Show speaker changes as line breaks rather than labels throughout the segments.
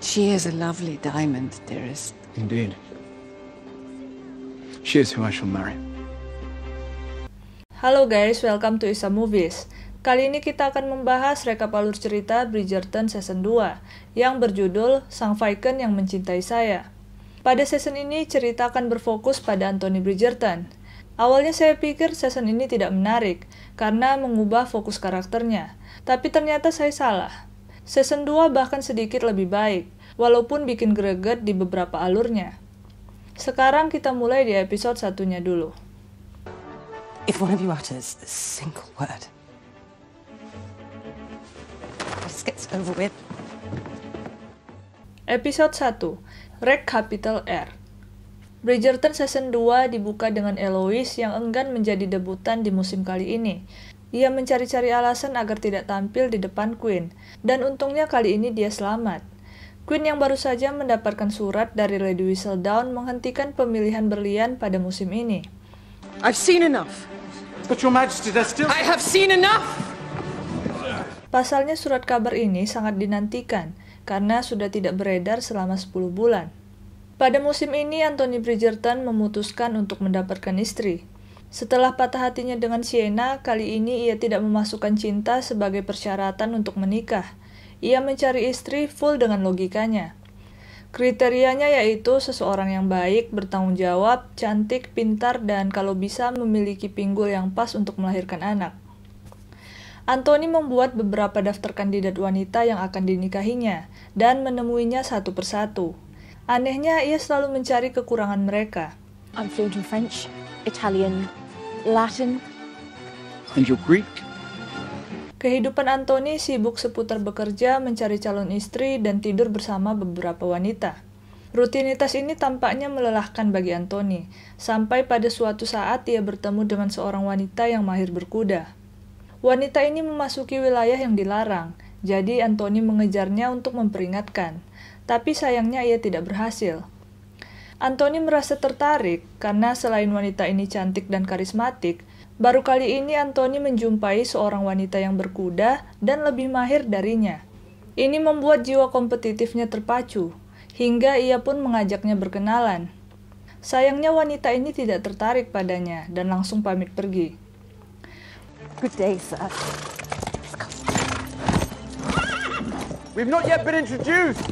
She is a lovely diamond, dearest.
Indeed. She is who I shall marry.
Halo guys, welcome to Isa Movies. Kali ini kita akan membahas rekap alur cerita Bridgerton Season 2 yang berjudul Sang Viken yang Mencintai Saya. Pada season ini cerita akan berfokus pada Anthony Bridgerton. Awalnya saya pikir season ini tidak menarik karena mengubah fokus karakternya, tapi ternyata saya salah. Season 2 bahkan sedikit lebih baik, walaupun bikin greget di beberapa alurnya. Sekarang kita mulai di episode satunya dulu.
If one of you utters a single word, this gets over with.
Episode 1, Rake Capital R. Bridgerton Season 2 dibuka dengan Eloise yang enggan menjadi debutan di musim kali ini. Ia mencari-cari alasan agar tidak tampil di depan Queen, dan untungnya kali ini dia selamat. Queen yang baru saja mendapatkan surat dari Lady Whistledown menghentikan pemilihan berlian pada musim ini.
I've seen enough.
But your majesty, there's still...
I have seen enough!
Pasalnya surat kabar ini sangat dinantikan, karena sudah tidak beredar selama 10 bulan. Pada musim ini, Anthony Bridgerton memutuskan untuk mendapatkan istri. Setelah patah hatinya dengan Sienna, kali ini ia tidak memasukkan cinta sebagai persyaratan untuk menikah. Ia mencari istri full dengan logikanya. Kriterianya yaitu seseorang yang baik, bertanggung jawab, cantik, pintar, dan kalau bisa memiliki pinggul yang pas untuk melahirkan anak. Anthony membuat beberapa daftar kandidat wanita yang akan dinikahinya, dan menemuinya satu persatu. Anehnya, ia selalu mencari kekurangan mereka.
I'm fluent in French, Italian, Latin.
And you're Greek?
Kehidupan Anthony sibuk seputar bekerja, mencari calon istri, dan tidur bersama beberapa wanita. Rutinitas ini tampaknya melelahkan bagi Anthony, sampai pada suatu saat ia bertemu dengan seorang wanita yang mahir berkuda. Wanita ini memasuki wilayah yang dilarang, jadi Anthony mengejarnya untuk memperingatkan, tapi sayangnya ia tidak berhasil. Anthony merasa tertarik karena selain wanita ini cantik dan karismatik, baru kali ini Anthony menjumpai seorang wanita yang berkuda dan lebih mahir darinya. Ini membuat jiwa kompetitifnya terpacu, hingga ia pun mengajaknya berkenalan. Sayangnya wanita ini tidak tertarik padanya dan langsung pamit pergi.
Good day, sir.
We've not yet been introduced!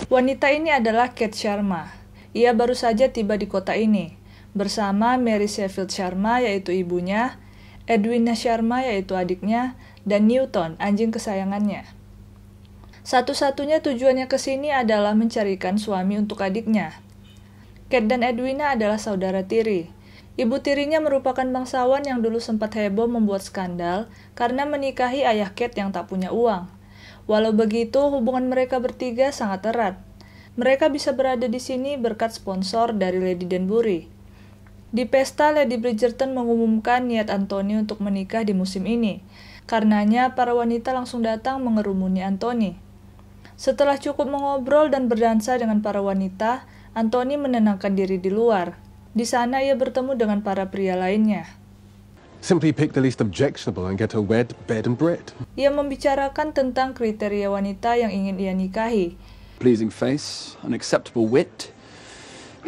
Wanita ini adalah Kate Sharma. Ia baru saja tiba di kota ini, bersama Mary Sheffield Sharma yaitu ibunya, Edwina Sharma yaitu adiknya, dan Newton, anjing kesayangannya. Satu-satunya tujuannya ke sini adalah mencarikan suami untuk adiknya. Kate dan Edwina adalah saudara tiri. Ibu tirinya merupakan bangsawan yang dulu sempat heboh membuat skandal karena menikahi ayah Kate yang tak punya uang. Walau begitu, hubungan mereka bertiga sangat erat. Mereka bisa berada di sini berkat sponsor dari Lady Danbury. Di pesta, Lady Bridgerton mengumumkan niat Anthony untuk menikah di musim ini. Karenanya, para wanita langsung datang mengerumuni Anthony. Setelah cukup mengobrol dan berdansa dengan para wanita, Anthony menenangkan diri di luar. Di sana ia bertemu dengan para pria lainnya.
Simply pick the least objectionable and get her wed, bed and bred.
Ia membicarakan tentang kriteria wanita yang ingin ia nikahi.
Pleasing face, an acceptable wit,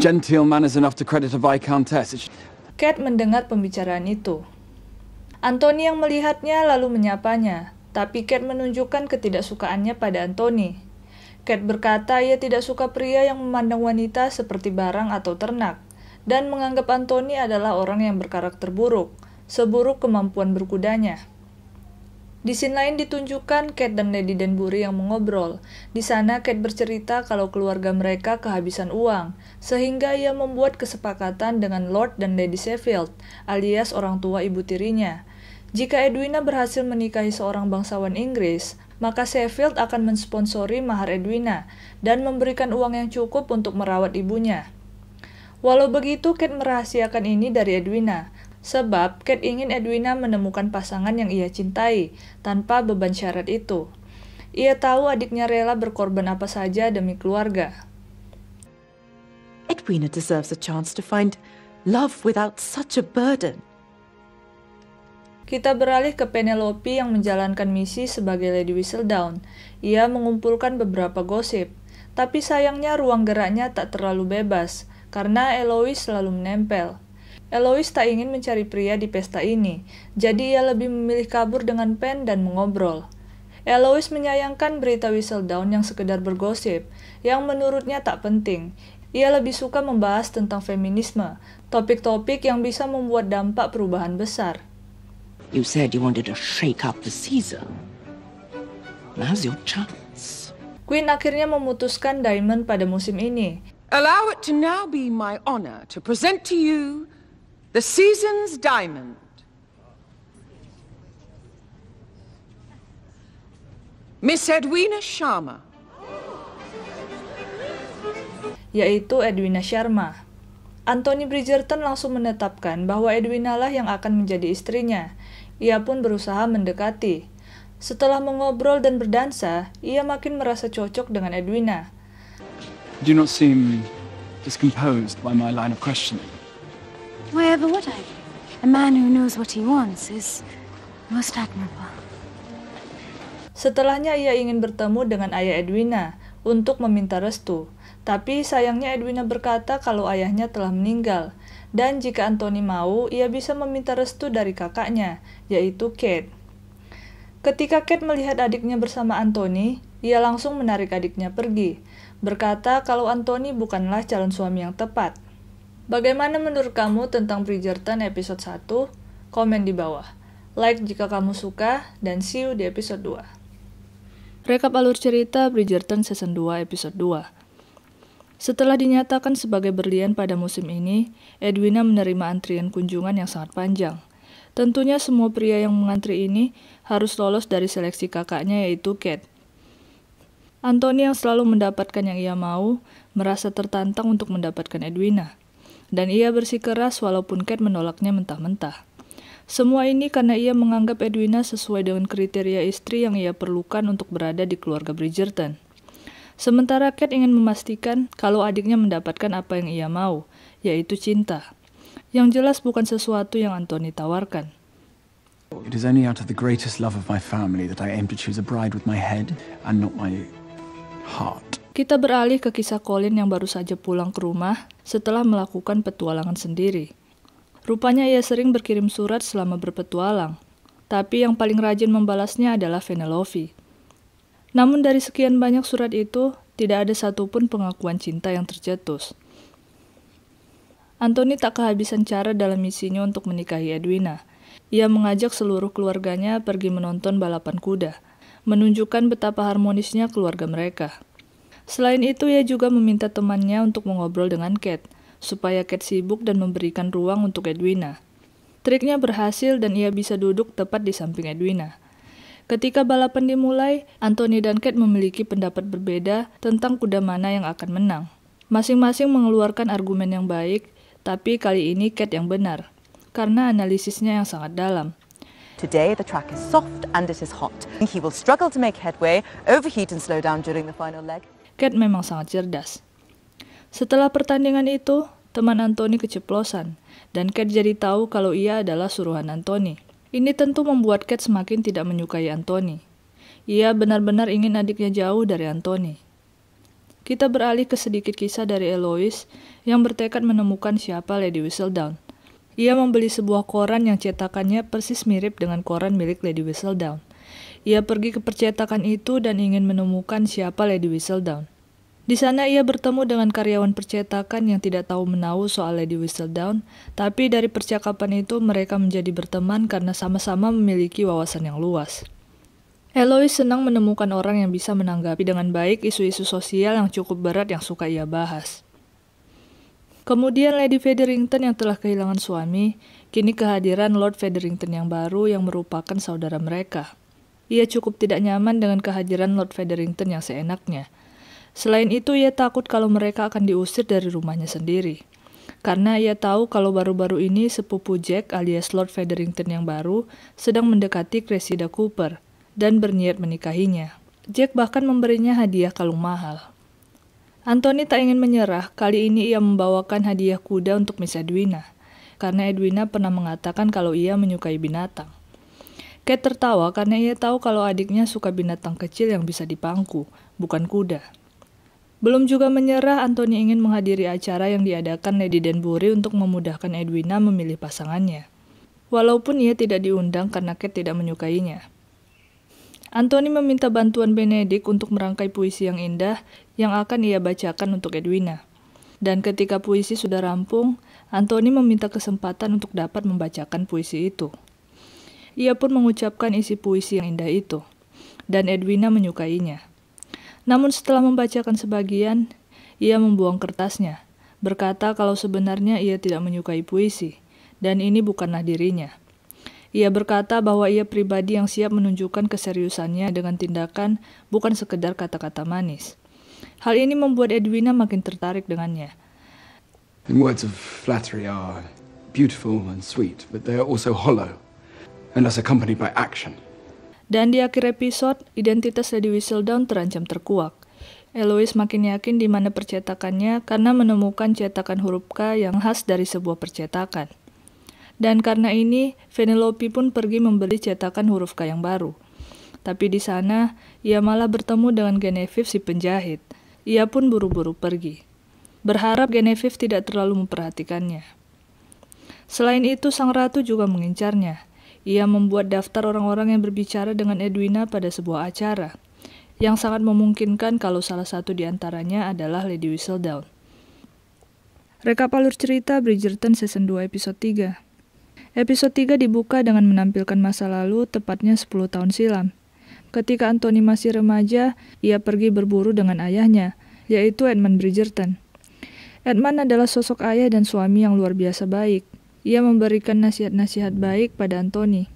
genteel manners enough to credit a viscountess.
Kate mendengar pembicaraan itu. Anthony yang melihatnya lalu menyapanya, tapi Kate menunjukkan ketidaksukaannya pada Anthony. Kate berkata ia tidak suka pria yang memandang wanita seperti barang atau ternak, dan menganggap Anthony adalah orang yang berkarakter buruk, seburuk kemampuan berkudanya. Di scene lain ditunjukkan Kate dan Lady Danbury yang mengobrol. Di sana Kate bercerita kalau keluarga mereka kehabisan uang, sehingga ia membuat kesepakatan dengan Lord dan Lady Sheffield, alias orang tua ibu tirinya. Jika Edwina berhasil menikahi seorang bangsawan Inggris, maka Sheffield akan mensponsori mahar Edwina dan memberikan uang yang cukup untuk merawat ibunya. Walau begitu, Kate merahasiakan ini dari Edwina, sebab Kate ingin Edwina menemukan pasangan yang ia cintai, tanpa beban syarat itu. Ia tahu adiknya rela berkorban apa saja demi keluarga.
Edwina deserves a chance to find love without such a burden.
Kita beralih ke Penelope yang menjalankan misi sebagai Lady Whistledown. Ia mengumpulkan beberapa gosip. Tapi sayangnya ruang geraknya tak terlalu bebas, karena Eloise selalu menempel. Eloise tak ingin mencari pria di pesta ini, jadi ia lebih memilih kabur dengan pen dan mengobrol. Eloise menyayangkan berita Whistledown yang sekedar bergosip, yang menurutnya tak penting. Ia lebih suka membahas tentang feminisme, topik-topik yang bisa membuat dampak perubahan besar.
You said you wanted to shake up the season. Now's your chance.
Queen akhirnya memutuskan Diamond pada musim ini.
Allow it to now be my honor to present to you the season's diamond. Miss Edwina Sharma.
Yaitu Edwina Sharma. Anthony Bridgerton langsung menetapkan bahwa Edwina lah yang akan menjadi istrinya. Ia pun berusaha mendekati. Setelah mengobrol dan berdansa, ia makin merasa cocok dengan Edwina.
You do not seem discomposed by my line of questioning.
Why ever would I? A man who knows what he wants is most admirable.
Setelahnya ia ingin bertemu dengan ayah Edwina untuk meminta restu. Tapi sayangnya Edwina berkata kalau ayahnya telah meninggal. Dan jika Anthony mau, ia bisa meminta restu dari kakaknya, yaitu Kate. Ketika Kate melihat adiknya bersama Anthony, ia langsung menarik adiknya pergi. Berkata kalau Anthony bukanlah calon suami yang tepat. Bagaimana menurut kamu tentang Bridgerton episode 1? Komen di bawah. Like jika kamu suka, dan see you di episode 2. Rekap alur cerita Bridgerton season 2 episode 2. Setelah dinyatakan sebagai berlian pada musim ini, Edwina menerima antrian kunjungan yang sangat panjang. Tentunya semua pria yang mengantri ini harus lolos dari seleksi kakaknya yaitu Kate. Anthony yang selalu mendapatkan yang ia mau, merasa tertantang untuk mendapatkan Edwina. Dan ia bersikeras walaupun Kate menolaknya mentah-mentah. Semua ini karena ia menganggap Edwina sesuai dengan kriteria istri yang ia perlukan untuk berada di keluarga Bridgerton. Sementara Kate ingin memastikan kalau adiknya mendapatkan apa yang ia mau, yaitu cinta. Yang jelas bukan sesuatu yang Anthony tawarkan.
It is only out of the greatest love of my family that I aim to choose a bride with my head and not my heart.
Kita beralih ke kisah Colin yang baru saja pulang ke rumah setelah melakukan petualangan sendiri. Rupanya ia sering berkirim surat selama berpetualang, tapi yang paling rajin membalasnya adalah Penelope. Namun dari sekian banyak surat itu, tidak ada satupun pengakuan cinta yang tercetus. Anthony tak kehabisan cara dalam misinya untuk menikahi Edwina. Ia mengajak seluruh keluarganya pergi menonton balapan kuda, menunjukkan betapa harmonisnya keluarga mereka. Selain itu, ia juga meminta temannya untuk mengobrol dengan Kate, supaya Kate sibuk dan memberikan ruang untuk Edwina. Triknya berhasil dan ia bisa duduk tepat di samping Edwina. Ketika balapan dimulai, Anthony dan Kate memiliki pendapat berbeda tentang kuda mana yang akan menang. Masing-masing mengeluarkan argumen yang baik, tapi kali ini Kate yang benar, karena analisisnya yang sangat dalam.
Today, the track is soft and it is hot. He will struggle to make headway, overheat and slow down during the final leg.
Kate memang sangat cerdas. Setelah pertandingan itu, teman Anthony keceplosan, dan Kate jadi tahu kalau ia adalah suruhan Anthony. Ini tentu membuat Kate semakin tidak menyukai Anthony. Ia benar-benar ingin adiknya jauh dari Anthony. Kita beralih ke sedikit kisah dari Eloise yang bertekad menemukan siapa Lady Whistledown. Ia membeli sebuah koran yang cetakannya persis mirip dengan koran milik Lady Whistledown. Ia pergi ke percetakan itu dan ingin menemukan siapa Lady Whistledown. Di sana ia bertemu dengan karyawan percetakan yang tidak tahu menahu soal Lady Whistledown, tapi dari percakapan itu mereka menjadi berteman karena sama-sama memiliki wawasan yang luas. Eloise senang menemukan orang yang bisa menanggapi dengan baik isu-isu sosial yang cukup berat yang suka ia bahas. Kemudian Lady Featherington yang telah kehilangan suami, kini kehadiran Lord Featherington yang baru yang merupakan saudara mereka. Ia cukup tidak nyaman dengan kehadiran Lord Featherington yang seenaknya. Selain itu, ia takut kalau mereka akan diusir dari rumahnya sendiri. Karena ia tahu kalau baru-baru ini sepupu Jack alias Lord Featherington yang baru sedang mendekati Cressida Cooper dan berniat menikahinya. Jack bahkan memberinya hadiah kalung mahal. Anthony tak ingin menyerah, kali ini ia membawakan hadiah kuda untuk Miss Edwina. Karena Edwina pernah mengatakan kalau ia menyukai binatang. Kate tertawa karena ia tahu kalau adiknya suka binatang kecil yang bisa dipangku, bukan kuda. Belum juga menyerah, Anthony ingin menghadiri acara yang diadakan Lady Danbury untuk memudahkan Edwina memilih pasangannya. Walaupun ia tidak diundang karena Kate tidak menyukainya. Anthony meminta bantuan Benedict untuk merangkai puisi yang indah yang akan ia bacakan untuk Edwina. Dan ketika puisi sudah rampung, Anthony meminta kesempatan untuk dapat membacakan puisi itu. Ia pun mengucapkan isi puisi yang indah itu, dan Edwina menyukainya. Namun setelah membacakan sebagian, ia membuang kertasnya, berkata kalau sebenarnya ia tidak menyukai puisi, dan ini bukanlah dirinya. Ia berkata bahwa ia pribadi yang siap menunjukkan keseriusannya dengan tindakan, bukan sekedar kata-kata manis. Hal ini membuat Edwina makin tertarik dengannya.
And words of flattery are beautiful and sweet, but they are also hollow, unless accompanied by action.
Dan di akhir episode, identitas Lady Whistledown terancam terkuak. Eloise makin yakin di mana percetakannya karena menemukan cetakan huruf K yang khas dari sebuah percetakan. Dan karena ini, Penelope pun pergi membeli cetakan huruf K yang baru. Tapi di sana, ia malah bertemu dengan Genevieve si penjahit. Ia pun buru-buru pergi. Berharap Genevieve tidak terlalu memperhatikannya. Selain itu, sang ratu juga mengincarnya. Ia membuat daftar orang-orang yang berbicara dengan Edwina pada sebuah acara, yang sangat memungkinkan kalau salah satu di antaranya adalah Lady Whistledown. Rekap alur cerita Bridgerton Season 2 Episode 3. Episode 3 dibuka dengan menampilkan masa lalu, tepatnya 10 tahun silam. Ketika Anthony masih remaja, ia pergi berburu dengan ayahnya, yaitu Edmund Bridgerton. Edmund adalah sosok ayah dan suami yang luar biasa baik. Ia memberikan nasihat-nasihat baik pada Anthony.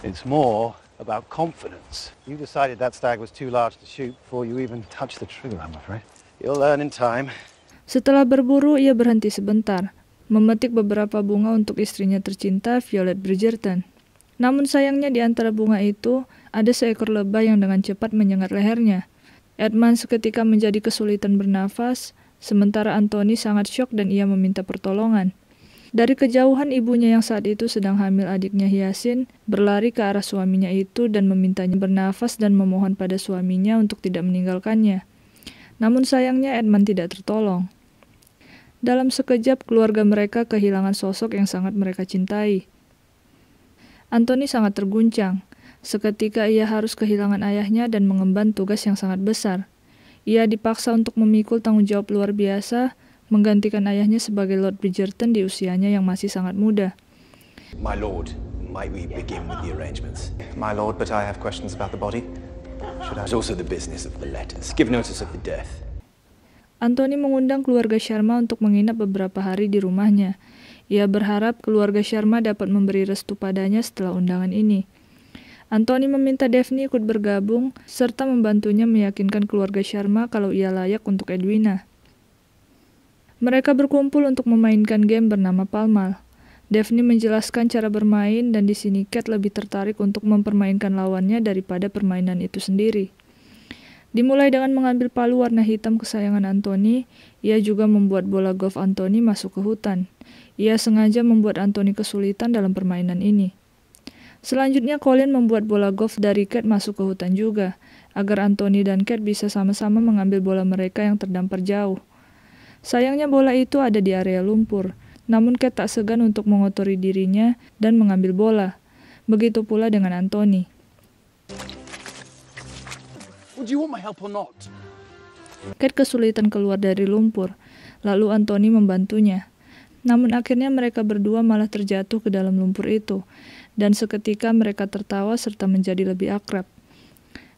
It's more about confidence. You decided that stag was too large to shoot before you even touched the trigger, I'm afraid. You'll learn in time.
Setelah berburu, ia berhenti sebentar, memetik beberapa bunga untuk istrinya tercinta, Violet Bridgerton. Namun sayangnya di antara bunga itu, ada seekor lebah yang dengan cepat menyengat lehernya. Edmund seketika menjadi kesulitan bernafas, sementara Anthony sangat syok dan ia meminta pertolongan. Dari kejauhan, ibunya yang saat itu sedang hamil adiknya Hyacinth berlari ke arah suaminya itu dan memintanya bernafas dan memohon pada suaminya untuk tidak meninggalkannya. Namun sayangnya Edmund tidak tertolong. Dalam sekejap, keluarga mereka kehilangan sosok yang sangat mereka cintai. Anthony sangat terguncang. Seketika ia harus kehilangan ayahnya dan mengemban tugas yang sangat besar. Ia dipaksa untuk memikul tanggung jawab luar biasa, menggantikan ayahnya sebagai Lord Bridgerton di usianya yang masih sangat muda.
My lord, might we begin with the arrangements? My lord, but I have questions about the body. Should I... It's also the business of the letters. Give notice of the death.
Anthony mengundang keluarga Sharma untuk menginap beberapa hari di rumahnya. Ia berharap keluarga Sharma dapat memberi restu padanya setelah undangan ini. Anthony meminta Daphne ikut bergabung, serta membantunya meyakinkan keluarga Sharma kalau ia layak untuk Edwina. Mereka berkumpul untuk memainkan game bernama Palmal. Daphne menjelaskan cara bermain dan di sini Kate lebih tertarik untuk mempermainkan lawannya daripada permainan itu sendiri. Dimulai dengan mengambil palu warna hitam kesayangan Anthony, ia juga membuat bola golf Anthony masuk ke hutan. Ia sengaja membuat Anthony kesulitan dalam permainan ini. Selanjutnya Colin membuat bola golf dari Kate masuk ke hutan juga, agar Anthony dan Kate bisa sama-sama mengambil bola mereka yang terdampar jauh. Sayangnya bola itu ada di area lumpur, namun Kate tak segan untuk mengotori dirinya dan mengambil bola. Begitu pula dengan Anthony.
Would you want my help or not?
Kate kesulitan keluar dari lumpur, lalu Anthony membantunya. Namun akhirnya mereka berdua malah terjatuh ke dalam lumpur itu, dan seketika mereka tertawa serta menjadi lebih akrab.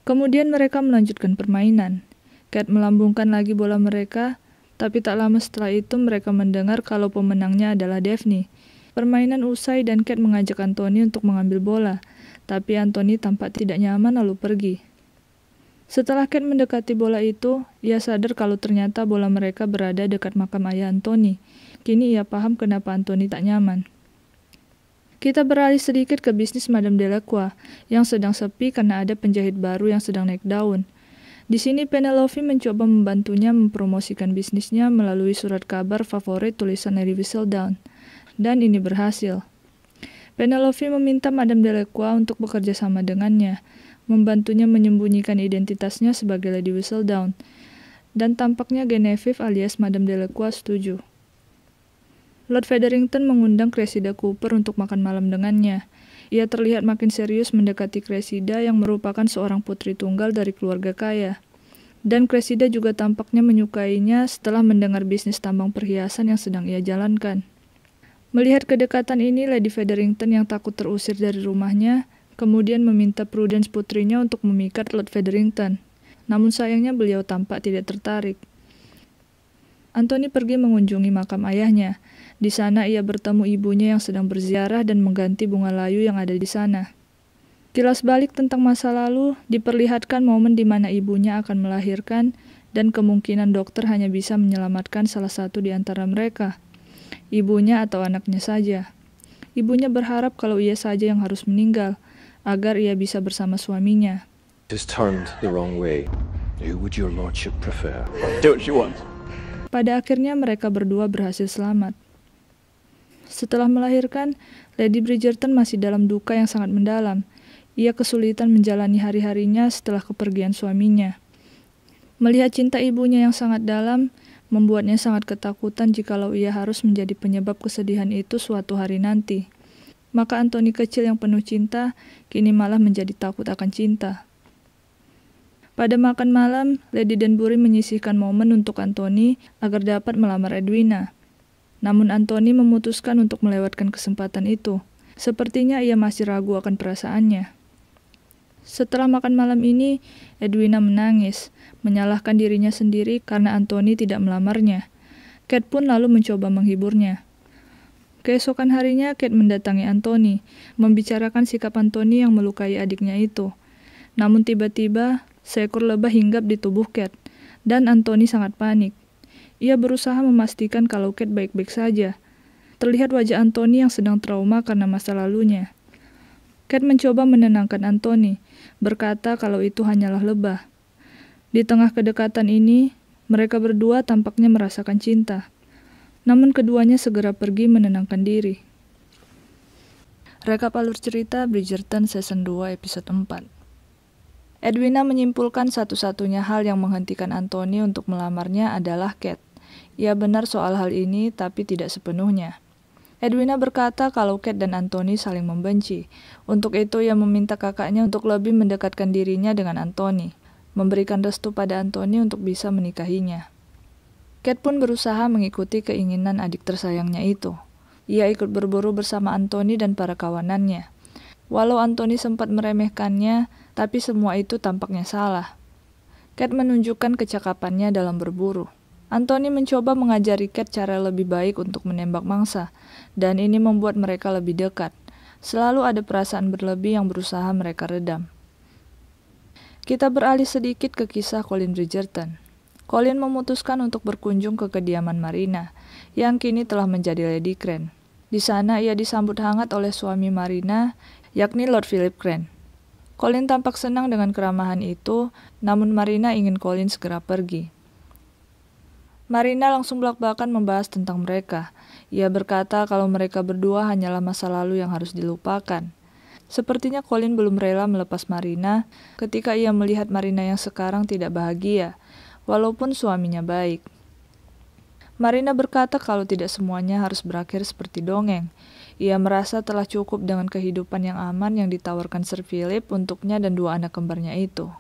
Kemudian mereka melanjutkan permainan. Kate melambungkan lagi bola mereka, tapi tak lama setelah itu mereka mendengar kalau pemenangnya adalah Daphne. Permainan usai dan Kate mengajak Anthony untuk mengambil bola, tapi Anthony tampak tidak nyaman lalu pergi. Setelah Kate mendekati bola itu, ia sadar kalau ternyata bola mereka berada dekat makam ayah Anthony. Kini ia paham kenapa Anthony tak nyaman. Kita beralih sedikit ke bisnis Madame Delacroix, yang sedang sepi karena ada penjahit baru yang sedang naik daun. Di sini Penelope mencoba membantunya mempromosikan bisnisnya melalui surat kabar favorit tulisan Lady Whistledown, dan ini berhasil. Penelope meminta Madame Delacroix untuk bekerja sama dengannya, membantunya menyembunyikan identitasnya sebagai Lady Whistledown. dan tampaknya Genevieve alias Madame Delacroix setuju. Lord Featherington mengundang Cressida Cooper untuk makan malam dengannya. Ia terlihat makin serius mendekati Cressida yang merupakan seorang putri tunggal dari keluarga kaya. Dan Cressida juga tampaknya menyukainya setelah mendengar bisnis tambang perhiasan yang sedang ia jalankan. Melihat kedekatan ini, Lady Featherington yang takut terusir dari rumahnya, kemudian meminta Prudence putrinya untuk memikat Lord Featherington. Namun sayangnya beliau tampak tidak tertarik. Anthony pergi mengunjungi makam ayahnya. Di sana ia bertemu ibunya yang sedang berziarah dan mengganti bunga layu yang ada di sana. Kilas balik tentang masa lalu diperlihatkan momen di mana ibunya akan melahirkan dan kemungkinan dokter hanya bisa menyelamatkan salah satu di antara mereka, ibunya atau anaknya saja. Ibunya berharap kalau ia saja yang harus meninggal, agar ia bisa bersama suaminya.
It is turned the wrong way. Who would your lordship prefer? Do what you want.
Pada akhirnya mereka berdua berhasil selamat. Setelah melahirkan, Lady Bridgerton masih dalam duka yang sangat mendalam. Ia kesulitan menjalani hari-harinya setelah kepergian suaminya. Melihat cinta ibunya yang sangat dalam, membuatnya sangat ketakutan jikalau ia harus menjadi penyebab kesedihan itu suatu hari nanti. Maka Anthony kecil yang penuh cinta, kini malah menjadi takut akan cinta. Pada makan malam, Lady Danbury menyisihkan momen untuk Anthony agar dapat melamar Edwina. Namun Anthony memutuskan untuk melewatkan kesempatan itu. Sepertinya ia masih ragu akan perasaannya. Setelah makan malam ini, Edwina menangis, menyalahkan dirinya sendiri karena Anthony tidak melamarnya. Kate pun lalu mencoba menghiburnya. Keesokan harinya, Kate mendatangi Anthony, membicarakan sikap Anthony yang melukai adiknya itu. Namun tiba-tiba, seekor lebah hinggap di tubuh Kate, dan Anthony sangat panik. Ia berusaha memastikan kalau Kate baik-baik saja. Terlihat wajah Anthony yang sedang trauma karena masa lalunya. Kate mencoba menenangkan Anthony, berkata kalau itu hanyalah lebah. Di tengah kedekatan ini, mereka berdua tampaknya merasakan cinta. Namun keduanya segera pergi menenangkan diri. Rekap alur cerita Bridgerton Season 2 Episode 4. Edwina menyimpulkan satu-satunya hal yang menghentikan Anthony untuk melamarnya adalah Kate. Ia benar soal hal ini, tapi tidak sepenuhnya. Edwina berkata kalau Kate dan Anthony saling membenci. Untuk itu ia meminta kakaknya untuk lebih mendekatkan dirinya dengan Anthony, memberikan restu pada Anthony untuk bisa menikahinya. Kate pun berusaha mengikuti keinginan adik tersayangnya itu. Ia ikut berburu bersama Anthony dan para kawanannya. Walau Anthony sempat meremehkannya, tapi semua itu tampaknya salah. Kate menunjukkan kecakapannya dalam berburu. Anthony mencoba mengajari Kate cara lebih baik untuk menembak mangsa, dan ini membuat mereka lebih dekat. Selalu ada perasaan berlebih yang berusaha mereka redam. Kita beralih sedikit ke kisah Colin Bridgerton. Colin memutuskan untuk berkunjung ke kediaman Marina, yang kini telah menjadi Lady Crane. Di sana ia disambut hangat oleh suami Marina, yakni Lord Philip Crane. Colin tampak senang dengan keramahan itu, namun Marina ingin Colin segera pergi. Marina langsung belak-belakan membahas tentang mereka. Ia berkata kalau mereka berdua hanyalah masa lalu yang harus dilupakan. Sepertinya Colin belum rela melepas Marina ketika ia melihat Marina yang sekarang tidak bahagia, walaupun suaminya baik. Marina berkata kalau tidak semuanya harus berakhir seperti dongeng. Ia merasa telah cukup dengan kehidupan yang aman yang ditawarkan Sir Philip untuknya dan dua anak kembarnya itu.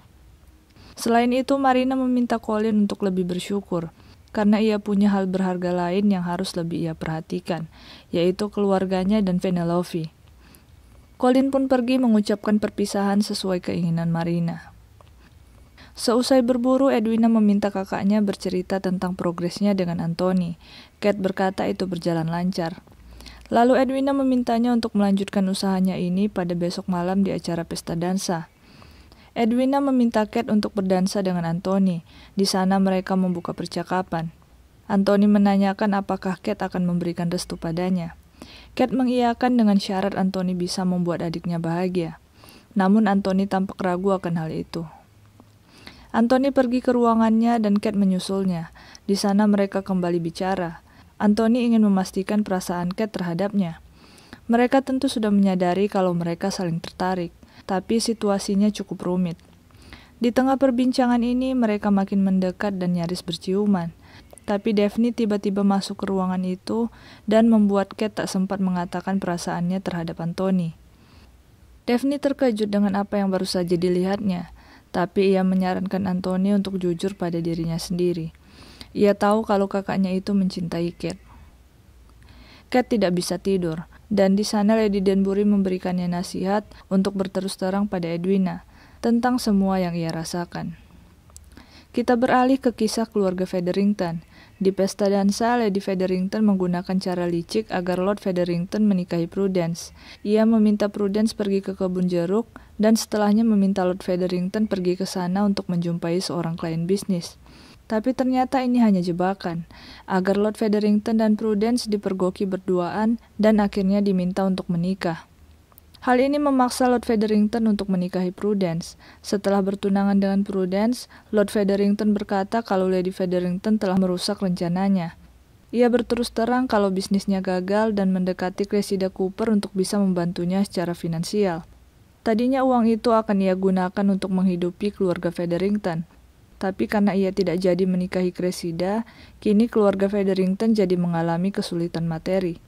Selain itu, Marina meminta Colin untuk lebih bersyukur, karena ia punya hal berharga lain yang harus lebih ia perhatikan, yaitu keluarganya dan Penelope. Colin pun pergi mengucapkan perpisahan sesuai keinginan Marina. Seusai berburu, Edwina meminta kakaknya bercerita tentang progresnya dengan Anthony. Kate berkata itu berjalan lancar. Lalu Edwina memintanya untuk melanjutkan usahanya ini pada besok malam di acara pesta dansa. Edwina meminta Kate untuk berdansa dengan Anthony. Di sana mereka membuka percakapan. Anthony menanyakan apakah Kate akan memberikan restu padanya. Kate mengiyakan dengan syarat Anthony bisa membuat adiknya bahagia. Namun Anthony tampak ragu akan hal itu. Anthony pergi ke ruangannya dan Kate menyusulnya. Di sana mereka kembali bicara. Anthony ingin memastikan perasaan Kate terhadapnya. Mereka tentu sudah menyadari kalau mereka saling tertarik, tapi situasinya cukup rumit. Di tengah perbincangan ini, mereka makin mendekat dan nyaris berciuman. Tapi Daphne tiba-tiba masuk ke ruangan itu dan membuat Kate tak sempat mengatakan perasaannya terhadap Anthony. Daphne terkejut dengan apa yang baru saja dilihatnya, tapi ia menyarankan Anthony untuk jujur pada dirinya sendiri. Ia tahu kalau kakaknya itu mencintai Kate. Kate tidak bisa tidur, dan di sana Lady Danbury memberikannya nasihat untuk berterus terang pada Edwina tentang semua yang ia rasakan. Kita beralih ke kisah keluarga Featherington. Di pesta dansa, Lady Featherington menggunakan cara licik agar Lord Featherington menikahi Prudence. Ia meminta Prudence pergi ke kebun jeruk, dan setelahnya meminta Lord Featherington pergi ke sana untuk menjumpai seorang klien bisnis. Tapi ternyata ini hanya jebakan, agar Lord Featherington dan Prudence dipergoki berduaan dan akhirnya diminta untuk menikah. Hal ini memaksa Lord Featherington untuk menikahi Prudence. Setelah bertunangan dengan Prudence, Lord Featherington berkata kalau Lady Featherington telah merusak rencananya. Ia berterus terang kalau bisnisnya gagal dan mendekati Cressida Cooper untuk bisa membantunya secara finansial. Tadinya uang itu akan ia gunakan untuk menghidupi keluarga Featherington. Tapi karena ia tidak jadi menikahi Cressida, kini keluarga Featherington jadi mengalami kesulitan materi.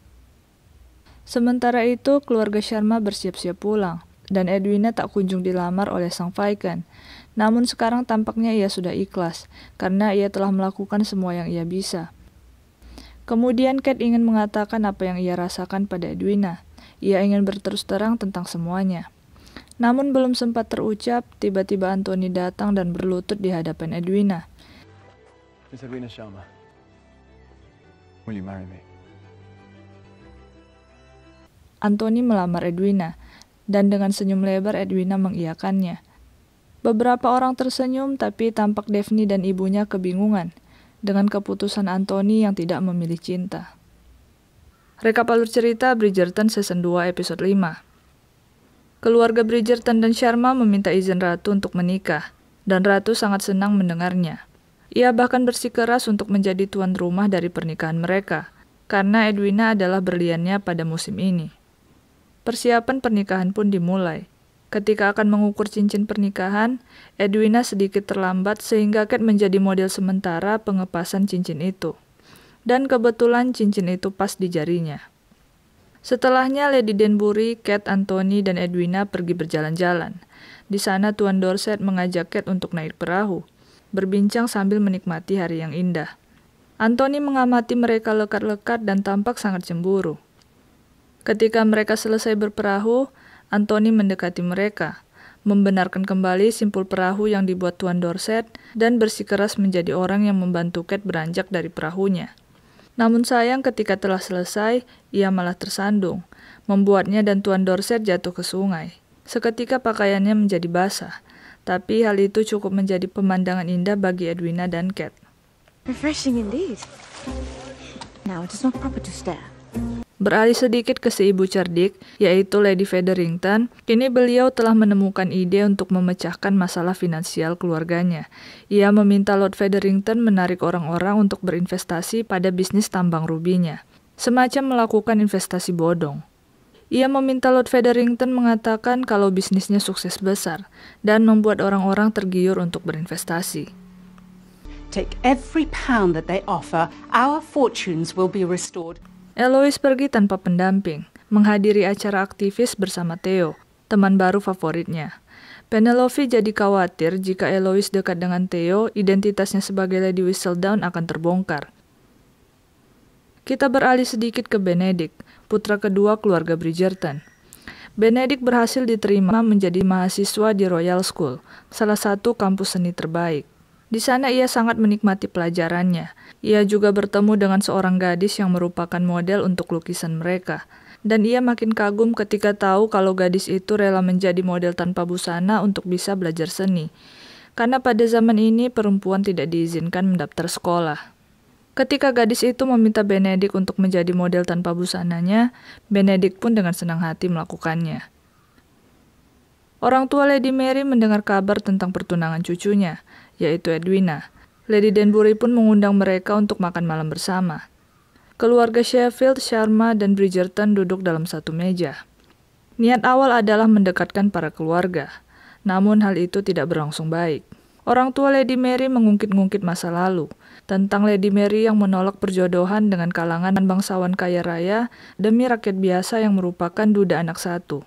Sementara itu, keluarga Sharma bersiap-siap pulang, dan Edwina tak kunjung dilamar oleh sang Viscount. Namun sekarang tampaknya ia sudah ikhlas, karena ia telah melakukan semua yang ia bisa. Kemudian Kate ingin mengatakan apa yang ia rasakan pada Edwina. Ia ingin berterus terang tentang semuanya. Namun belum sempat terucap, tiba-tiba Anthony datang dan berlutut di hadapan Edwina.
Miss Edwina Sharma, will you marry me?
Anthony melamar Edwina, dan dengan senyum lebar Edwina mengiyakannya. Beberapa orang tersenyum, tapi tampak Daphne dan ibunya kebingungan dengan keputusan Anthony yang tidak memilih cinta. Rekap alur cerita Bridgerton Season 2 Episode 5. Keluarga Bridgerton dan Sharma meminta izin Ratu untuk menikah, dan Ratu sangat senang mendengarnya. Ia bahkan bersikeras untuk menjadi tuan rumah dari pernikahan mereka, karena Edwina adalah berliannya pada musim ini. Persiapan pernikahan pun dimulai. Ketika akan mengukur cincin pernikahan, Edwina sedikit terlambat sehingga Kate menjadi model sementara pengepasan cincin itu. Dan kebetulan cincin itu pas di jarinya. Setelahnya Lady Danbury, Kate, Anthony, dan Edwina pergi berjalan-jalan. Di sana Tuan Dorset mengajak Kate untuk naik perahu, berbincang sambil menikmati hari yang indah. Anthony mengamati mereka lekat-lekat dan tampak sangat cemburu. Ketika mereka selesai berperahu, Anthony mendekati mereka, membenarkan kembali simpul perahu yang dibuat Tuan Dorset, dan bersikeras menjadi orang yang membantu Kate beranjak dari perahunya. Namun sayang ketika telah selesai, ia malah tersandung, membuatnya dan Tuan Dorset jatuh ke sungai. Seketika pakaiannya menjadi basah, tapi hal itu cukup menjadi pemandangan indah bagi Edwina dan Kate.
Refreshing indeed. Now it is not proper to stare.
Beralih sedikit ke si ibu cerdik, yaitu Lady Featherington, kini beliau telah menemukan ide untuk memecahkan masalah finansial keluarganya. Ia meminta Lord Featherington menarik orang-orang untuk berinvestasi pada bisnis tambang rubinya, semacam melakukan investasi bodong. Ia meminta Lord Featherington mengatakan kalau bisnisnya sukses besar, dan membuat orang-orang tergiur untuk berinvestasi.
Take every pound that they offer, our fortunes will be restored.
Eloise pergi tanpa pendamping, menghadiri acara aktivis bersama Theo, teman baru favoritnya. Penelope jadi khawatir jika Eloise dekat dengan Theo, identitasnya sebagai Lady Whistledown akan terbongkar. Kita beralih sedikit ke Benedict, putra kedua keluarga Bridgerton. Benedict berhasil diterima menjadi mahasiswa di Royal School, salah satu kampus seni terbaik. Di sana ia sangat menikmati pelajarannya. Ia juga bertemu dengan seorang gadis yang merupakan model untuk lukisan mereka. Dan ia makin kagum ketika tahu kalau gadis itu rela menjadi model tanpa busana untuk bisa belajar seni. Karena pada zaman ini perempuan tidak diizinkan mendaftar sekolah. Ketika gadis itu meminta Benedict untuk menjadi model tanpa busananya, Benedict pun dengan senang hati melakukannya. Orang tua Lady Mary mendengar kabar tentang pertunangan cucunya, yaitu Edwina. Lady Danbury pun mengundang mereka untuk makan malam bersama. Keluarga Sheffield, Sharma, dan Bridgerton duduk dalam satu meja. Niat awal adalah mendekatkan para keluarga. Namun hal itu tidak berlangsung baik. Orang tua Lady Mary mengungkit-ngungkit masa lalu, tentang Lady Mary yang menolak perjodohan dengan kalangan bangsawan kaya raya demi rakyat biasa yang merupakan duda anak satu.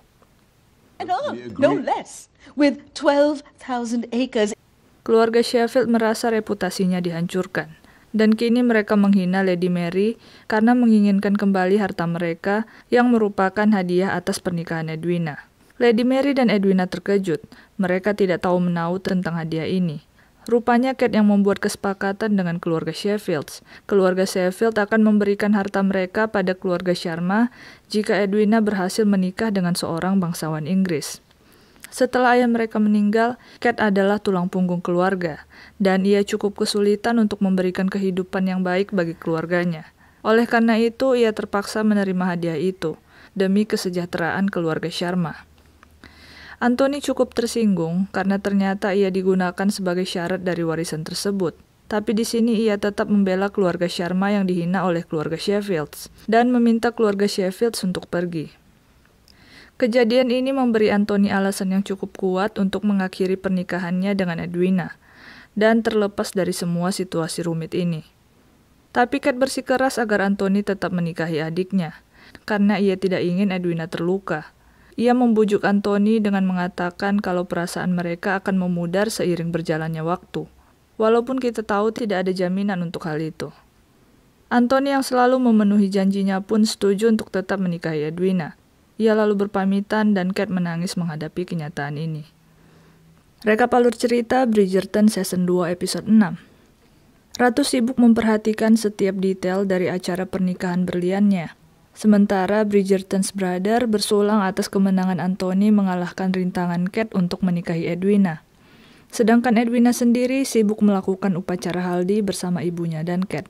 No less, with 12,000 acres.
Keluarga Sheffield merasa reputasinya dihancurkan. Dan kini mereka menghina Lady Mary karena menginginkan kembali harta mereka yang merupakan hadiah atas pernikahan Edwina. Lady Mary dan Edwina terkejut. Mereka tidak tahu menahu tentang hadiah ini. Rupanya Kate yang membuat kesepakatan dengan keluarga Sheffield. Keluarga Sheffield akan memberikan harta mereka pada keluarga Sharma jika Edwina berhasil menikah dengan seorang bangsawan Inggris. Setelah ayah mereka meninggal, Kate adalah tulang punggung keluarga, dan ia cukup kesulitan untuk memberikan kehidupan yang baik bagi keluarganya. Oleh karena itu, ia terpaksa menerima hadiah itu, demi kesejahteraan keluarga Sharma. Anthony cukup tersinggung karena ternyata ia digunakan sebagai syarat dari warisan tersebut. Tapi di sini ia tetap membela keluarga Sharma yang dihina oleh keluarga Sheffield, dan meminta keluarga Sheffield untuk pergi. Kejadian ini memberi Anthony alasan yang cukup kuat untuk mengakhiri pernikahannya dengan Edwina, dan terlepas dari semua situasi rumit ini. Tapi Kate bersikeras agar Anthony tetap menikahi adiknya, karena ia tidak ingin Edwina terluka. Ia membujuk Anthony dengan mengatakan kalau perasaan mereka akan memudar seiring berjalannya waktu, walaupun kita tahu tidak ada jaminan untuk hal itu. Anthony yang selalu memenuhi janjinya pun setuju untuk tetap menikahi Edwina. Ia lalu berpamitan dan Kate menangis menghadapi kenyataan ini. Rekap alur cerita Bridgerton Season 2 Episode 6. Ratu sibuk memperhatikan setiap detail dari acara pernikahan berliannya. Sementara Bridgerton's Brother bersulang atas kemenangan Anthony mengalahkan rintangan Kate untuk menikahi Edwina. Sedangkan Edwina sendiri sibuk melakukan upacara haldi bersama ibunya dan Kate.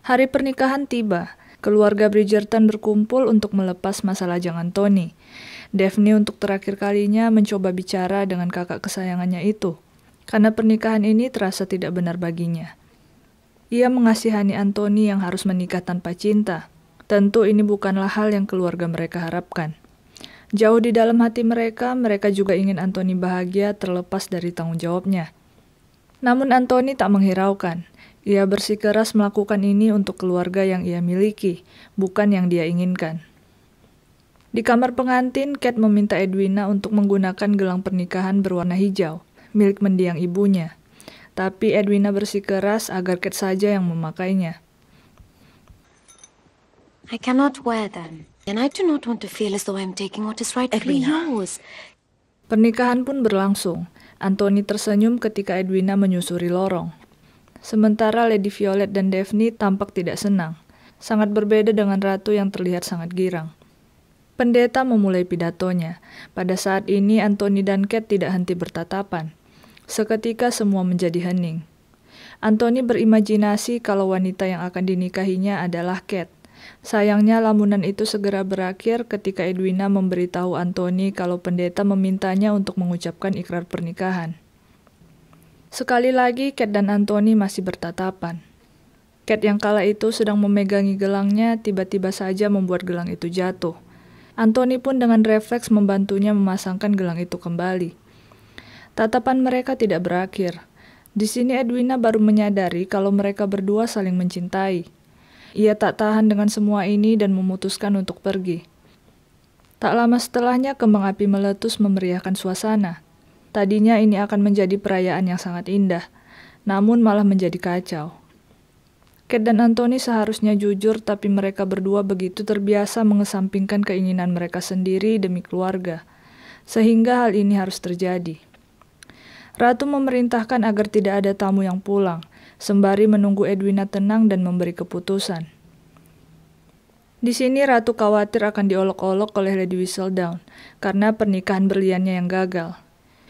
Hari pernikahan tiba. Keluarga Bridgerton berkumpul untuk melepas masa lajang Anthony. Daphne untuk terakhir kalinya mencoba bicara dengan kakak kesayangannya itu, karena pernikahan ini terasa tidak benar baginya. Ia mengasihani Anthony yang harus menikah tanpa cinta. Tentu ini bukanlah hal yang keluarga mereka harapkan. Jauh di dalam hati mereka juga ingin Anthony bahagia terlepas dari tanggung jawabnya. Namun Anthony tak menghiraukan. Ia bersikeras melakukan ini untuk keluarga yang ia miliki, bukan yang dia inginkan. Di kamar pengantin, Kate meminta Edwina untuk menggunakan gelang pernikahan berwarna hijau, milik mendiang ibunya. Tapi Edwina bersikeras agar Kate saja yang memakainya.
I cannot wear them, and I do not want to feel as though I'm taking what is rightfully yours.
Pernikahan pun berlangsung. Anthony tersenyum ketika Edwina menyusuri lorong. Sementara Lady Violet dan Daphne tampak tidak senang, sangat berbeda dengan ratu yang terlihat sangat girang. Pendeta memulai pidatonya. Pada saat ini Anthony dan Kate tidak henti bertatapan. Seketika semua menjadi hening. Anthony berimajinasi kalau wanita yang akan dinikahinya adalah Kate. Sayangnya lamunan itu segera berakhir ketika Edwina memberitahu Anthony kalau pendeta memintanya untuk mengucapkan ikrar pernikahan. Sekali lagi, Kate dan Anthony masih bertatapan. Kate yang kala itu sedang memegangi gelangnya, tiba-tiba saja membuat gelang itu jatuh. Anthony pun dengan refleks membantunya memasangkan gelang itu kembali. Tatapan mereka tidak berakhir. Di sini Edwina baru menyadari kalau mereka berdua saling mencintai. Ia tak tahan dengan semua ini dan memutuskan untuk pergi. Tak lama setelahnya, kembang api meletus memeriahkan suasana. Tadinya ini akan menjadi perayaan yang sangat indah, namun malah menjadi kacau. Kate dan Anthony seharusnya jujur, tapi mereka berdua begitu terbiasa mengesampingkan keinginan mereka sendiri demi keluarga, sehingga hal ini harus terjadi. Ratu memerintahkan agar tidak ada tamu yang pulang, sembari menunggu Edwina tenang dan memberi keputusan. Di sini Ratu khawatir akan diolok-olok oleh Lady Whistledown, karena pernikahan berliannya yang gagal.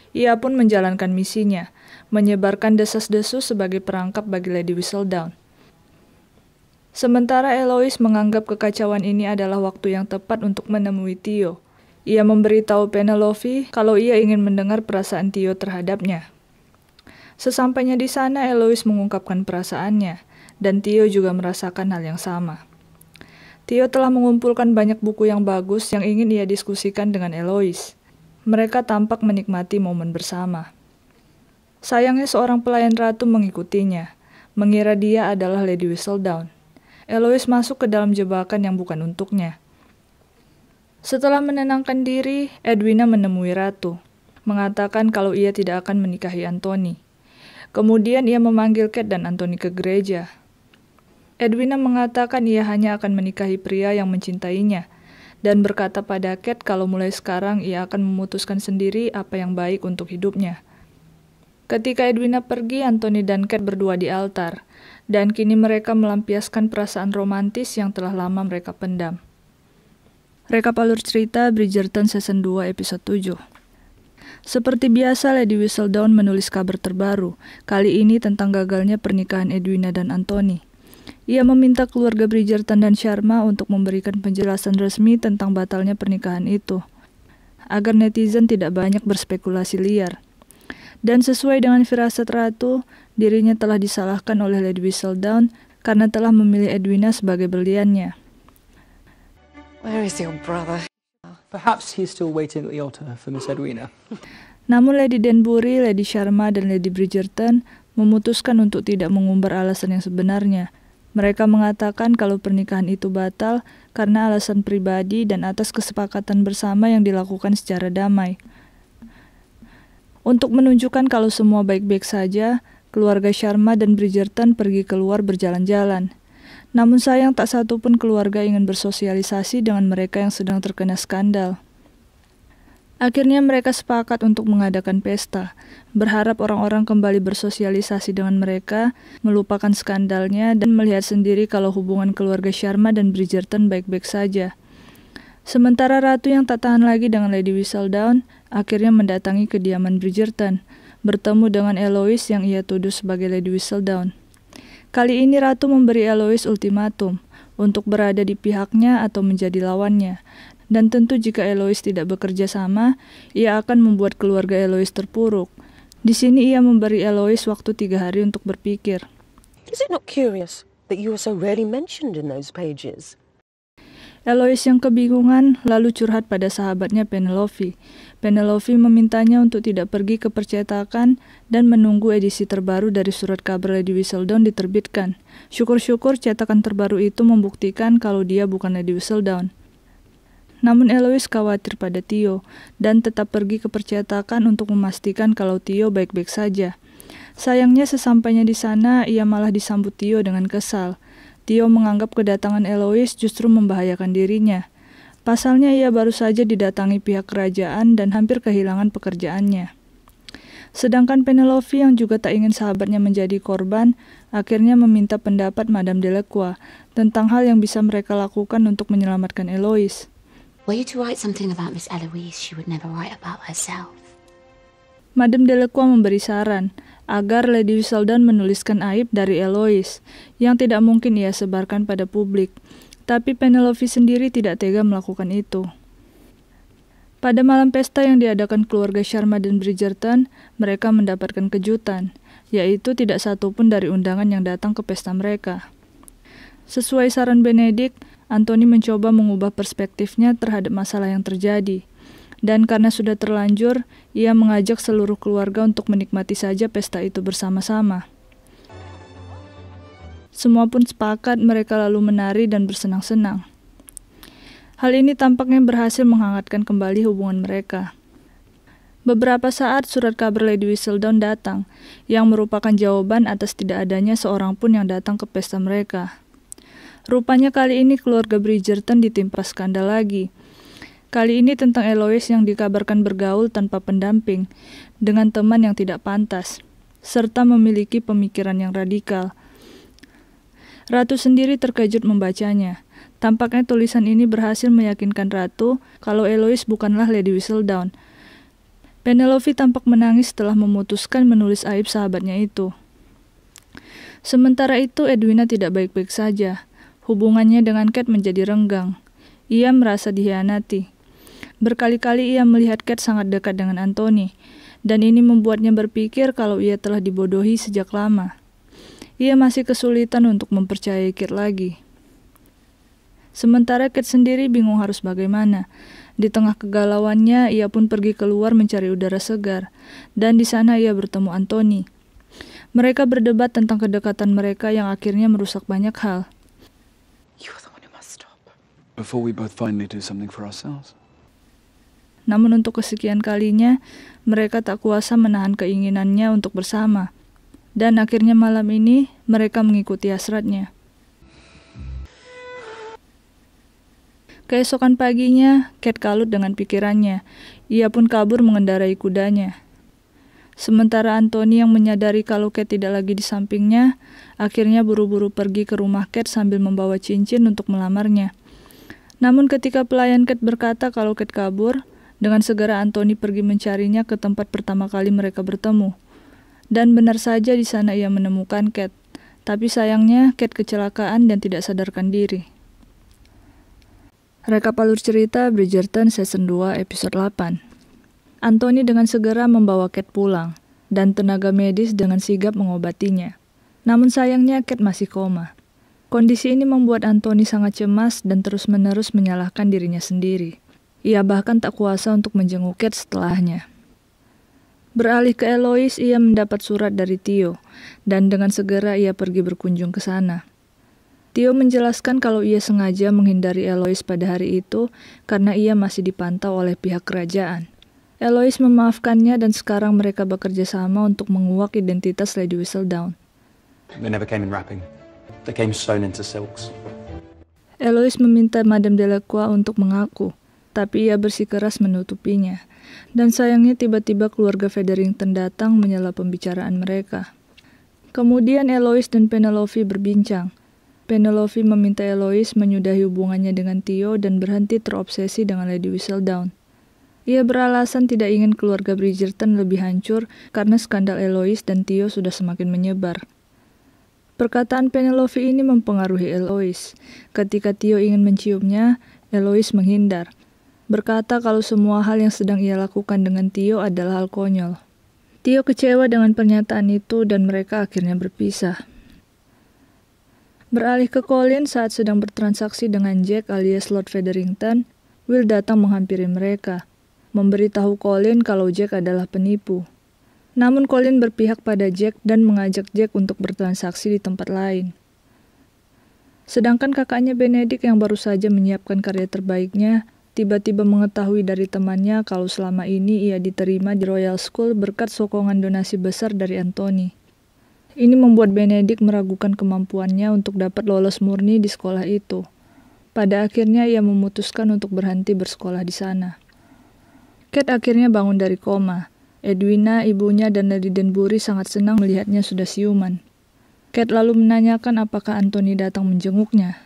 Ia pun menjalankan misinya, menyebarkan desas-desus sebagai perangkap bagi Lady Whistledown. Sementara Eloise menganggap kekacauan ini adalah waktu yang tepat untuk menemui Theo. Ia memberitahu Penelope kalau ia ingin mendengar perasaan Theo terhadapnya. Sesampainya di sana, Eloise mengungkapkan perasaannya, dan Theo juga merasakan hal yang sama. Theo telah mengumpulkan banyak buku yang bagus yang ingin ia diskusikan dengan Eloise. Mereka tampak menikmati momen bersama. Sayangnya seorang pelayan ratu mengikutinya, mengira dia adalah Lady Whistledown. Eloise masuk ke dalam jebakan yang bukan untuknya. Setelah menenangkan diri, Edwina menemui ratu, mengatakan kalau ia tidak akan menikahi Anthony. Kemudian ia memanggil Kate dan Anthony ke gereja. Edwina mengatakan ia hanya akan menikahi pria yang mencintainya, dan berkata pada Kate kalau mulai sekarang ia akan memutuskan sendiri apa yang baik untuk hidupnya. Ketika Edwina pergi, Anthony dan Kate berdua di altar, dan kini mereka melampiaskan perasaan romantis yang telah lama mereka pendam. Rekap alur cerita Bridgerton Season 2 Episode 7. Seperti biasa, Lady Whistledown menulis kabar terbaru, kali ini tentang gagalnya pernikahan Edwina dan Anthony. Ia meminta keluarga Bridgerton dan Sharma untuk memberikan penjelasan resmi tentang batalnya pernikahan itu, agar netizen tidak banyak berspekulasi liar. Dan sesuai dengan firasat ratu, dirinya telah disalahkan oleh Lady Whistledown karena telah memilih Edwina sebagai berliannya.
Where is your brother?
Perhaps he's still waiting at the altar for Miss Edwina.
Namun Lady Danbury, Lady Sharma, dan Lady Bridgerton memutuskan untuk tidak mengumbar alasan yang sebenarnya. Mereka mengatakan kalau pernikahan itu batal karena alasan pribadi dan atas kesepakatan bersama yang dilakukan secara damai. Untuk menunjukkan kalau semua baik-baik saja, keluarga Sharma dan Bridgerton pergi keluar berjalan-jalan. Namun sayang tak satu pun keluarga ingin bersosialisasi dengan mereka yang sedang terkena skandal. Akhirnya mereka sepakat untuk mengadakan pesta, berharap orang-orang kembali bersosialisasi dengan mereka, melupakan skandalnya, dan melihat sendiri kalau hubungan keluarga Sharma dan Bridgerton baik-baik saja. Sementara ratu yang tak tahan lagi dengan Lady Whistledown, akhirnya mendatangi kediaman Bridgerton, bertemu dengan Eloise yang ia tuduh sebagai Lady Whistledown. Kali ini ratu memberi Eloise ultimatum untuk berada di pihaknya atau menjadi lawannya. Dan tentu jika Eloise tidak bekerja sama, ia akan membuat keluarga Eloise terpuruk. Di sini ia memberi Eloise waktu 3 hari untuk berpikir.
Is it not curious that you are so rarely mentioned in those pages?
Eloise yang kebingungan lalu curhat pada sahabatnya Penelope. Penelope memintanya untuk tidak pergi ke percetakan dan menunggu edisi terbaru dari surat kabar Lady Whistledown diterbitkan. Syukur-syukur cetakan terbaru itu membuktikan kalau dia bukan Lady Whistledown. Namun Eloise khawatir pada Theo dan tetap pergi ke percetakan untuk memastikan kalau Theo baik-baik saja. Sayangnya sesampainya di sana, ia malah disambut Theo dengan kesal. Theo menganggap kedatangan Eloise justru membahayakan dirinya. Pasalnya ia baru saja didatangi pihak kerajaan dan hampir kehilangan pekerjaannya. Sedangkan Penelope yang juga tak ingin sahabatnya menjadi korban, akhirnya meminta pendapat Madame Delacroix tentang hal yang bisa mereka lakukan untuk menyelamatkan Eloise.
Were you to write something about Miss Eloise, she would never write about herself.
Madame Delacroix memberi saran agar Lady Whistledown menuliskan aib dari Eloise yang tidak mungkin ia sebarkan pada publik, tapi Penelope sendiri tidak tega melakukan itu. Pada malam pesta yang diadakan keluarga Sharma dan Bridgerton, mereka mendapatkan kejutan, yaitu tidak satu pun dari undangan yang datang ke pesta mereka. Sesuai saran Benedict, Anthony mencoba mengubah perspektifnya terhadap masalah yang terjadi. Dan karena sudah terlanjur, ia mengajak seluruh keluarga untuk menikmati saja pesta itu bersama-sama. Semua pun sepakat, mereka lalu menari dan bersenang-senang. Hal ini tampaknya berhasil menghangatkan kembali hubungan mereka. Beberapa saat surat kabar Lady Whistledown datang, yang merupakan jawaban atas tidak adanya seorang pun yang datang ke pesta mereka. Rupanya kali ini keluarga Bridgerton ditimpa skandal lagi. Kali ini tentang Eloise yang dikabarkan bergaul tanpa pendamping, dengan teman yang tidak pantas, serta memiliki pemikiran yang radikal. Ratu sendiri terkejut membacanya. Tampaknya tulisan ini berhasil meyakinkan Ratu kalau Eloise bukanlah Lady Whistledown. Penelope tampak menangis setelah memutuskan menulis aib sahabatnya itu. Sementara itu Edwina tidak baik-baik saja. Hubungannya dengan Kate menjadi renggang. Ia merasa dikhianati. Berkali-kali ia melihat Kate sangat dekat dengan Anthony, dan ini membuatnya berpikir kalau ia telah dibodohi sejak lama. Ia masih kesulitan untuk mempercayai Kate lagi. Sementara Kate sendiri bingung harus bagaimana. Di tengah kegalauannya, ia pun pergi keluar mencari udara segar, dan di sana ia bertemu Anthony. Mereka berdebat tentang kedekatan mereka yang akhirnya merusak banyak hal.
Before we both finally do something for ourselves.
Namun untuk kesekian kalinya, mereka tak kuasa menahan keinginannya untuk bersama. Dan akhirnya malam ini, mereka mengikuti hasratnya. Keesokan paginya, Kate kalut dengan pikirannya. Ia pun kabur mengendarai kudanya. Sementara Anthony yang menyadari kalau Kate tidak lagi di sampingnya, akhirnya buru-buru pergi ke rumah Kate sambil membawa cincin untuk melamarnya. Namun ketika pelayan Kate berkata kalau Kate kabur, dengan segera Anthony pergi mencarinya ke tempat pertama kali mereka bertemu. Dan benar saja di sana ia menemukan Kate. Tapi sayangnya Kate kecelakaan dan tidak sadarkan diri. Rekap alur cerita Bridgerton Season 2 Episode 8. Anthony dengan segera membawa Kate pulang, dan tenaga medis dengan sigap mengobatinya. Namun sayangnya Kate masih koma. Kondisi ini membuat Anthony sangat cemas dan terus-menerus menyalahkan dirinya sendiri. Ia bahkan tak kuasa untuk menjenguk Kate setelahnya. Beralih ke Eloise, ia mendapat surat dari Theo, dan dengan segera ia pergi berkunjung ke sana. Theo menjelaskan kalau ia sengaja menghindari Eloise pada hari itu karena ia masih dipantau oleh pihak kerajaan. Eloise memaafkannya dan sekarang mereka bekerja sama untuk menguak identitas Lady Whistledown.
They never came in wrapping. They came sewn into silks.
Eloise meminta Madame Delacroix untuk mengaku, tapi ia bersikeras menutupinya. Dan sayangnya tiba-tiba keluarga Featherington datang menyela pembicaraan mereka. Kemudian Eloise dan Penelope berbincang. Penelope meminta Eloise menyudahi hubungannya dengan Theo dan berhenti terobsesi dengan Lady Whistledown. Ia beralasan tidak ingin keluarga Bridgerton lebih hancur karena skandal Eloise dan Theo sudah semakin menyebar. Perkataan Penelope ini mempengaruhi Eloise. Ketika Theo ingin menciumnya, Eloise menghindar. Berkata kalau semua hal yang sedang ia lakukan dengan Theo adalah hal konyol. Theo kecewa dengan pernyataan itu dan mereka akhirnya berpisah. Beralih ke Colin saat sedang bertransaksi dengan Jack alias Lord Featherington, Will datang menghampiri mereka, memberitahu Colin kalau Jack adalah penipu. Namun Colin berpihak pada Jack dan mengajak Jack untuk bertransaksi di tempat lain. Sedangkan kakaknya Benedict yang baru saja menyiapkan karya terbaiknya, tiba-tiba mengetahui dari temannya kalau selama ini ia diterima di Royal School berkat sokongan donasi besar dari Anthony. Ini membuat Benedict meragukan kemampuannya untuk dapat lolos murni di sekolah itu. Pada akhirnya ia memutuskan untuk berhenti bersekolah di sana. Kate akhirnya bangun dari koma. Edwina, ibunya, dan Lady Danbury sangat senang melihatnya sudah siuman. Kate lalu menanyakan apakah Anthony datang menjenguknya.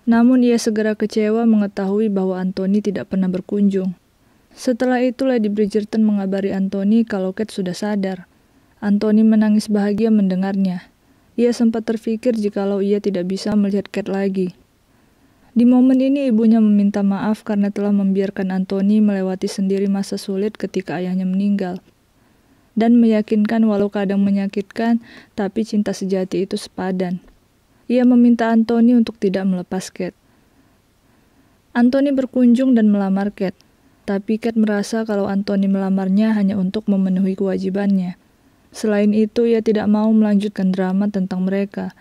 Namun ia segera kecewa mengetahui bahwa Anthony tidak pernah berkunjung. Setelah itu Lady Bridgerton mengabari Anthony kalau Kate sudah sadar. Anthony menangis bahagia mendengarnya. Ia sempat terfikir jikalau ia tidak bisa melihat Kate lagi. Di momen ini ibunya meminta maaf karena telah membiarkan Anthony melewati sendiri masa sulit ketika ayahnya meninggal. Dan meyakinkan walau kadang menyakitkan, tapi cinta sejati itu sepadan. Ia meminta Anthony untuk tidak melepas Kate. Anthony berkunjung dan melamar Kate, tapi Kate merasa kalau Anthony melamarnya hanya untuk memenuhi kewajibannya. Selain itu, ia tidak mau melanjutkan drama tentang mereka.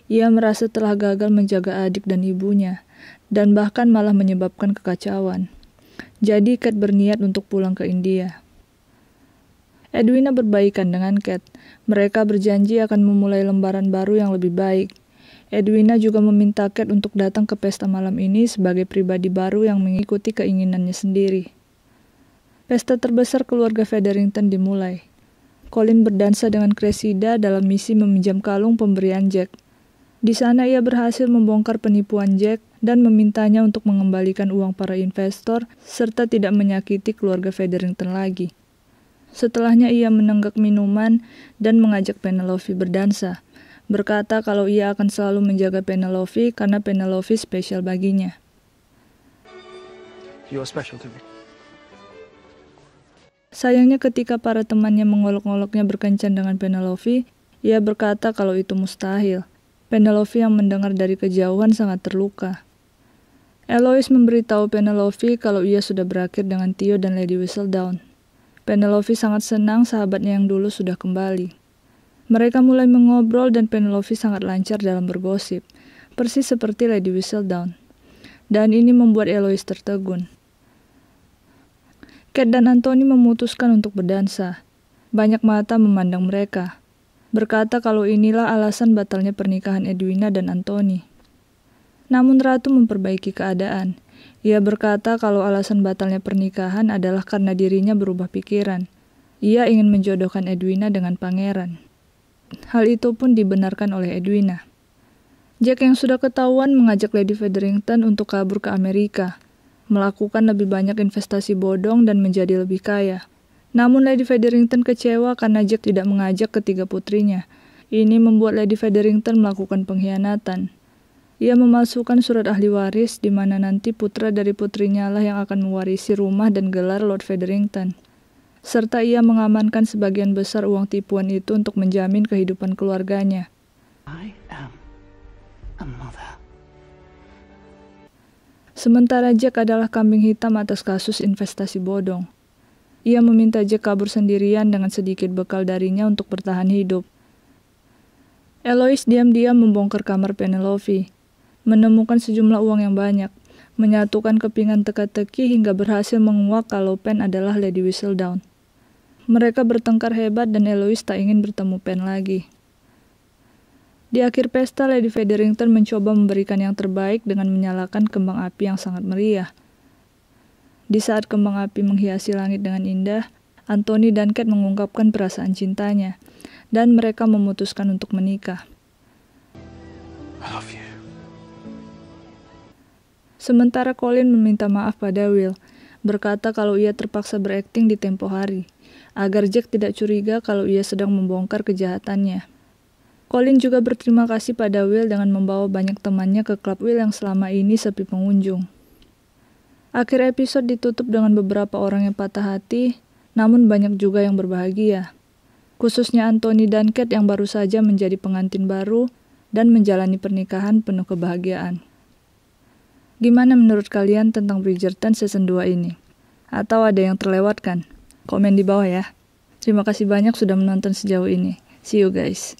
Ia merasa telah gagal menjaga adik dan ibunya, dan bahkan malah menyebabkan kekacauan. Jadi Kate berniat untuk pulang ke India. Edwina berbaikan dengan Kate. Mereka berjanji akan memulai lembaran baru yang lebih baik. Edwina juga meminta Kate untuk datang ke pesta malam ini sebagai pribadi baru yang mengikuti keinginannya sendiri. Pesta terbesar keluarga Featherington dimulai. Colin berdansa dengan Cressida dalam misi meminjam kalung pemberian Jack. Di sana ia berhasil membongkar penipuan Jack dan memintanya untuk mengembalikan uang para investor serta tidak menyakiti keluarga Featherington lagi. Setelahnya ia menenggak minuman dan mengajak Penelope berdansa, berkata kalau ia akan selalu menjaga Penelope karena Penelope spesial baginya.
You are special to me.
Sayangnya ketika para temannya mengolok-oloknya berkencan dengan Penelope, ia berkata kalau itu mustahil. Penelope yang mendengar dari kejauhan sangat terluka. Eloise memberitahu Penelope kalau ia sudah berakhir dengan Theo dan Lady Whistledown. Penelope sangat senang sahabatnya yang dulu sudah kembali. Mereka mulai mengobrol dan Penelope sangat lancar dalam bergosip, persis seperti Lady Whistledown. Dan ini membuat Eloise tertegun. Kate dan Anthony memutuskan untuk berdansa. Banyak mata memandang mereka, berkata kalau inilah alasan batalnya pernikahan Edwina dan Anthony. Namun Ratu memperbaiki keadaan. Ia berkata kalau alasan batalnya pernikahan adalah karena dirinya berubah pikiran. Ia ingin menjodohkan Edwina dengan pangeran. Hal itu pun dibenarkan oleh Edwina. Jack yang sudah ketahuan mengajak Lady Featherington untuk kabur ke Amerika, melakukan lebih banyak investasi bodong dan menjadi lebih kaya. Namun Lady Featherington kecewa karena Jack tidak mengajak ketiga putrinya. Ini membuat Lady Featherington melakukan pengkhianatan. Ia memalsukan surat ahli waris di mana nanti putra dari putrinya lah yang akan mewarisi rumah dan gelar Lord Featherington. Serta ia mengamankan sebagian besar uang tipuan itu untuk menjamin kehidupan keluarganya.
I am a mother.
Sementara Jack adalah kambing hitam atas kasus investasi bodong. Ia meminta Jack kabur sendirian dengan sedikit bekal darinya untuk bertahan hidup. Eloise diam-diam membongkar kamar Penelope, menemukan sejumlah uang yang banyak, menyatukan kepingan teka-teki hingga berhasil menguak kalau Pen adalah Lady Whistledown. Mereka bertengkar hebat dan Eloise tak ingin bertemu Pen lagi. Di akhir pesta, Lady Featherington mencoba memberikan yang terbaik dengan menyalakan kembang api yang sangat meriah. Di saat kembang api menghiasi langit dengan indah, Anthony dan Kate mengungkapkan perasaan cintanya, dan mereka memutuskan untuk menikah.
I love you.
Sementara Colin meminta maaf pada Will, berkata kalau ia terpaksa berakting di tempo hari, agar Jack tidak curiga kalau ia sedang membongkar kejahatannya. Colin juga berterima kasih pada Will dengan membawa banyak temannya ke klub Will yang selama ini sepi pengunjung. Akhir episode ditutup dengan beberapa orang yang patah hati, namun banyak juga yang berbahagia. Khususnya Anthony dan Kate yang baru saja menjadi pengantin baru dan menjalani pernikahan penuh kebahagiaan. Gimana menurut kalian tentang Bridgerton season 2 ini? Atau ada yang terlewatkan? Komen di bawah ya. Terima kasih banyak sudah menonton sejauh ini. See you guys.